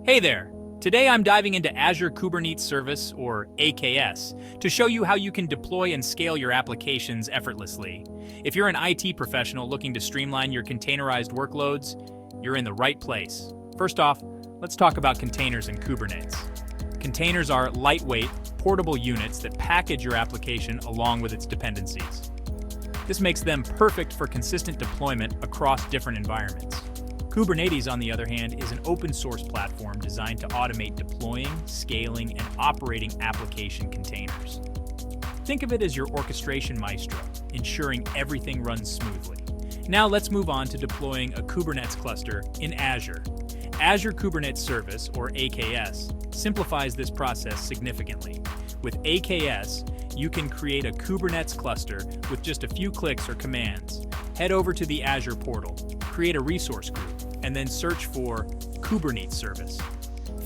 Hey there! Today I'm diving into Azure Kubernetes Service, or AKS, to show you how you can deploy and scale your applications effortlessly. If you're an IT professional looking to streamline your containerized workloads, you're in the right place. First off, let's talk about containers in Kubernetes. Containers are lightweight, portable units that package your application along with its dependencies. This makes them perfect for consistent deployment across different environments. Kubernetes, on the other hand, is an open-source platform designed to automate deploying, scaling, and operating application containers. Think of it as your orchestration maestro, ensuring everything runs smoothly. Now let's move on to deploying a Kubernetes cluster in Azure. Azure Kubernetes Service, or AKS, simplifies this process significantly. With AKS, you can create a Kubernetes cluster with just a few clicks or commands. Head over to the Azure portal, create a resource group, and then search for Kubernetes Service.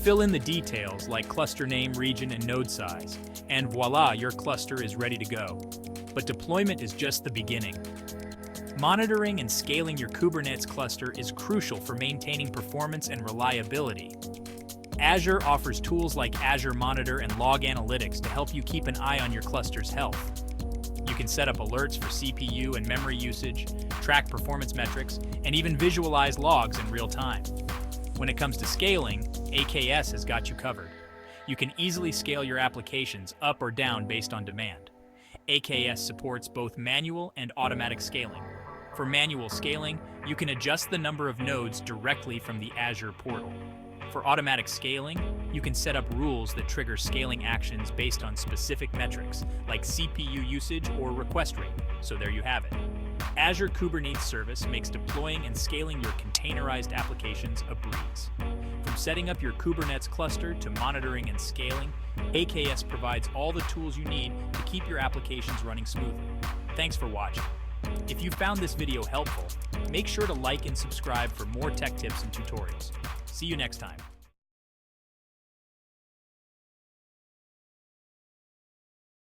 Fill in the details like cluster name, region, and node size, and voila, your cluster is ready to go. But deployment is just the beginning. Monitoring and scaling your Kubernetes cluster is crucial for maintaining performance and reliability. Azure offers tools like Azure Monitor and Log Analytics to help you keep an eye on your cluster's health. You can set up alerts for CPU and memory usage, track performance metrics, and even visualize logs in real time. When it comes to scaling, AKS has got you covered. You can easily scale your applications up or down based on demand. AKS supports both manual and automatic scaling. For manual scaling, you can adjust the number of nodes directly from the Azure portal. For automatic scaling, you can set up rules that trigger scaling actions based on specific metrics, like CPU usage or request rate. So there you have it. Azure Kubernetes Service makes deploying and scaling your containerized applications a breeze. From setting up your Kubernetes cluster to monitoring and scaling, AKS provides all the tools you need to keep your applications running smoothly. Thanks for watching. If you found this video helpful, make sure to like and subscribe for more tech tips and tutorials. See you next time.